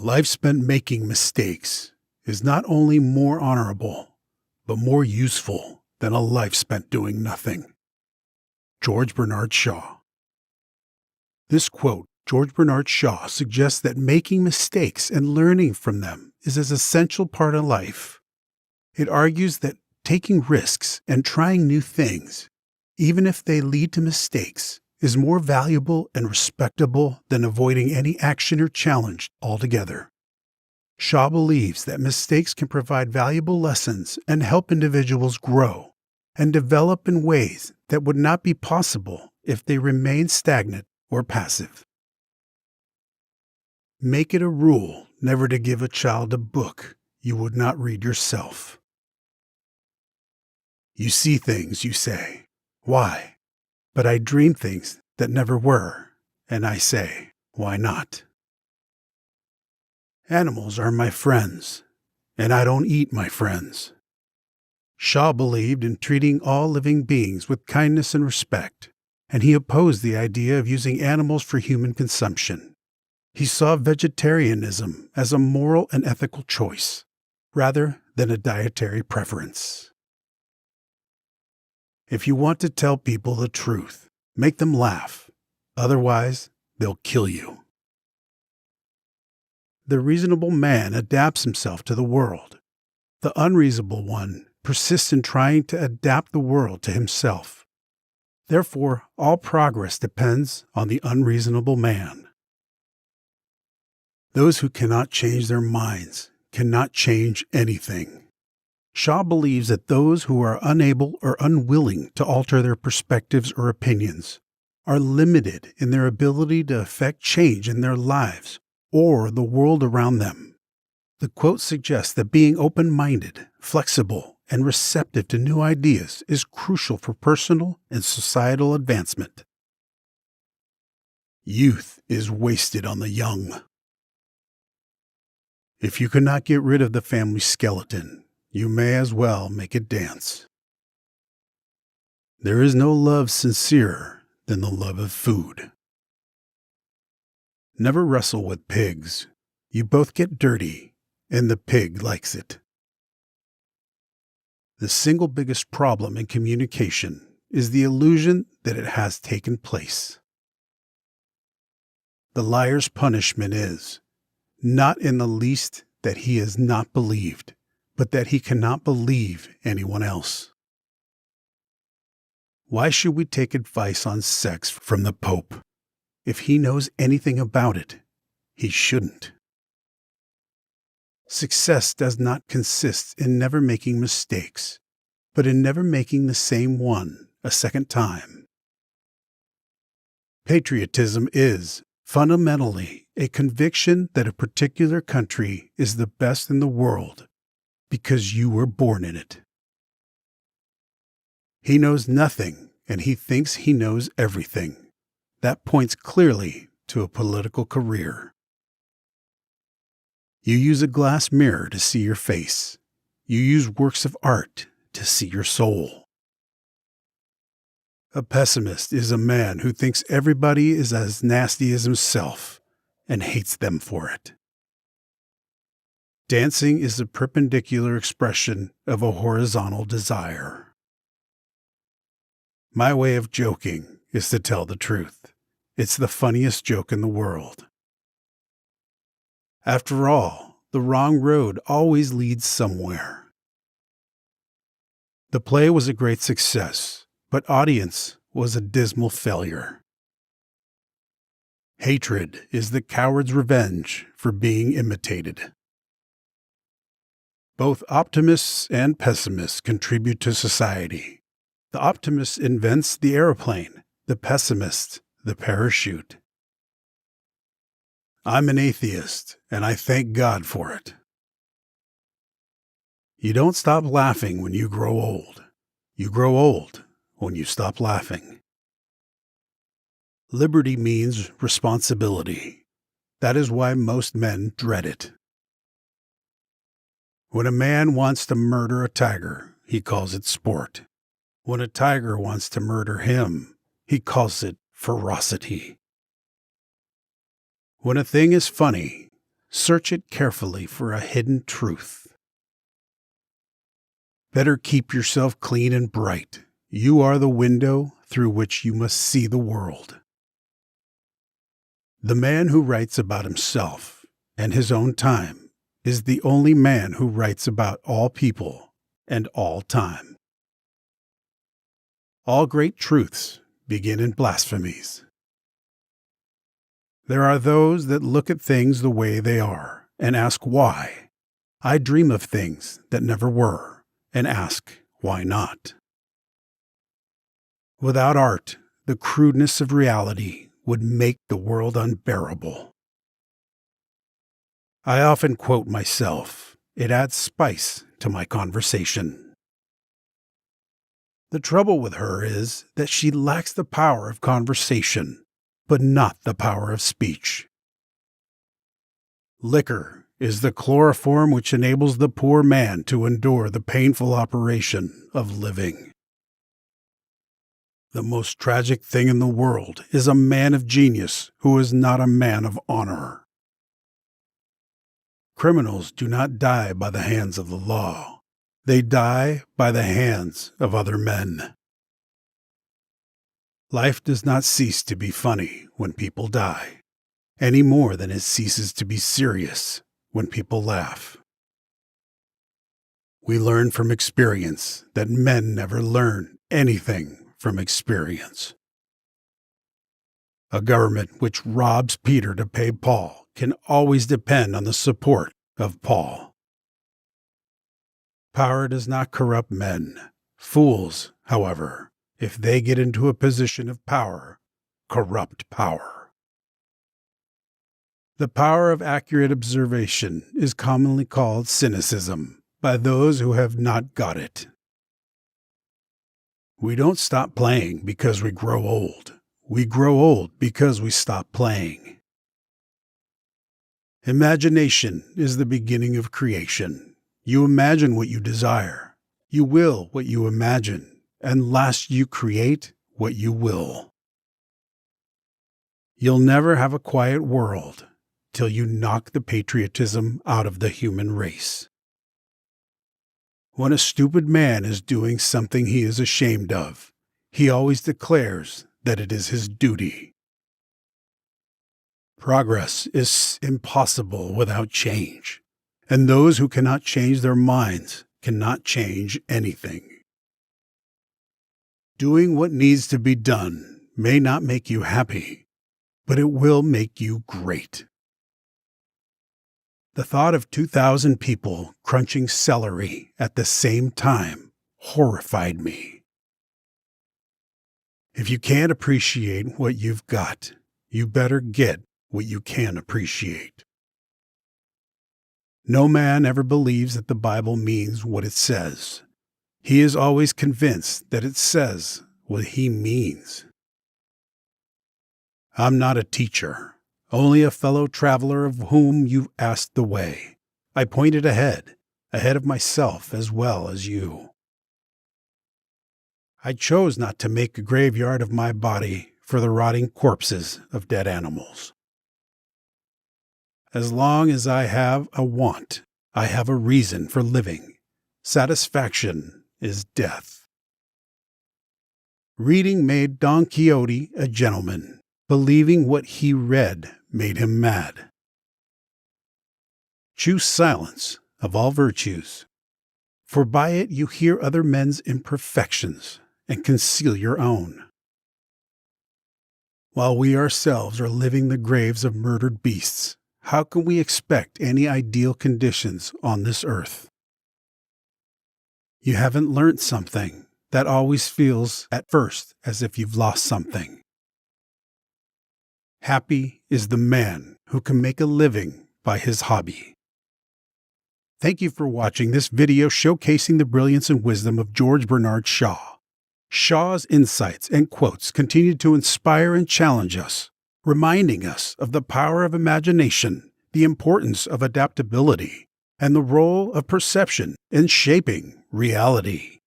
life spent making mistakes is not only more honorable, but more useful than a life spent doing nothing. George Bernard Shaw. This quote, George Bernard Shaw, suggests that making mistakes and learning from them is an essential part of life. It argues that taking risks and trying new things, even if they lead to mistakes, is more valuable and respectable than avoiding any action or challenge altogether. Shaw believes that mistakes can provide valuable lessons and help individuals grow and develop in ways that would not be possible if they remain stagnant or passive. Make it a rule never to give a child a book you would not read yourself. You see things, you say. Why? But I dream things that never were, and I say, why not? Animals are my friends, and I don't eat my friends. Shaw believed in treating all living beings with kindness and respect, and he opposed the idea of using animals for human consumption. He saw vegetarianism as a moral and ethical choice, rather than a dietary preference. If you want to tell people the truth, make them laugh. Otherwise, they'll kill you. The reasonable man adapts himself to the world. The unreasonable one persists in trying to adapt the world to himself. Therefore, all progress depends on the unreasonable man. Those who cannot change their minds cannot change anything. Shaw believes that those who are unable or unwilling to alter their perspectives or opinions are limited in their ability to effect change in their lives or the world around them. The quote suggests that being open-minded, flexible, and receptive to new ideas is crucial for personal and societal advancement. Youth is wasted on the young. If you cannot get rid of the family skeleton, you may as well make it dance. There is no love sincerer than the love of food. Never wrestle with pigs. You both get dirty, and the pig likes it. The single biggest problem in communication is the illusion that it has taken place. The liar's punishment is, not in the least that he is not believed, but that he cannot believe anyone else. Why should we take advice on sex from the Pope? If he knows anything about it, he shouldn't. Success does not consist in never making mistakes, but in never making the same one a second time. Patriotism is, fundamentally, a conviction that a particular country is the best in the world because you were born in it. He knows nothing, and he thinks he knows everything. That points clearly to a political career. You use a glass mirror to see your face. You use works of art to see your soul. A pessimist is a man who thinks everybody is as nasty as himself and hates them for it. Dancing is the perpendicular expression of a horizontal desire. My way of joking is to tell the truth. It's the funniest joke in the world. After all, the wrong road always leads somewhere. The play was a great success, but audience was a dismal failure. Hatred is the coward's revenge for being imitated. Both optimists and pessimists contribute to society. The optimist invents the airplane, the pessimist the parachute. I'm an atheist, and I thank God for it. You don't stop laughing when you grow old. You grow old when you stop laughing. Liberty means responsibility. That is why most men dread it. When a man wants to murder a tiger, he calls it sport. When a tiger wants to murder him, he calls it ferocity. When a thing is funny, search it carefully for a hidden truth. Better keep yourself clean and bright. You are the window through which you must see the world. The man who writes about himself and his own time is the only man who writes about all people and all time. All great truths begin in blasphemies. There are those that look at things the way they are and ask why. I dream of things that never were and ask why not. Without art, the crudeness of reality would make the world unbearable. I often quote myself. It adds spice to my conversation. The trouble with her is that she lacks the power of conversation, but not the power of speech. Liquor is the chloroform which enables the poor man to endure the painful operation of living. The most tragic thing in the world is a man of genius who is not a man of honor. Criminals do not die by the hands of the law. They die by the hands of other men. Life does not cease to be funny when people die, any more than it ceases to be serious when people laugh. We learn from experience that men never learn anything from experience. A government which robs Peter to pay Paul can always depend on the support of Paul. Power does not corrupt men. Fools, however, if they get into a position of power, corrupt power. The power of accurate observation is commonly called cynicism by those who have not got it. We don't stop playing because we grow old. We grow old because we stop playing. Imagination is the beginning of creation. You imagine what you desire. You will what you imagine, and last you create what you will. You'll never have a quiet world till you knock the patriotism out of the human race. When a stupid man is doing something he is ashamed of, he always declares that it is his duty. Progress is impossible without change, and those who cannot change their minds cannot change anything. Doing what needs to be done may not make you happy, but it will make you great. The thought of 2,000 people crunching celery at the same time horrified me. If you can't appreciate what you've got, you better get what you can appreciate. No man ever believes that the Bible means what it says. He is always convinced that it says what he means. I'm not a teacher. Only a fellow traveler of whom you've asked the way. I pointed ahead of myself as well as you. I chose not to make a graveyard of my body for the rotting corpses of dead animals. As long as I have a want, I have a reason for living. Satisfaction is death. Reading made Don Quixote a gentleman. Believing what he read made him mad. Choose silence of all virtues, for by it you hear other men's imperfections and conceal your own. While we ourselves are living the graves of murdered beasts, how can we expect any ideal conditions on this earth? You haven't learnt something. That always feels at first as if you've lost something. Happy is the man who can make a living by his hobby. Thank you for watching this video showcasing the brilliance and wisdom of George Bernard Shaw. Shaw's insights and quotes continue to inspire and challenge us, reminding us of the power of imagination, the importance of adaptability, and the role of perception in shaping reality.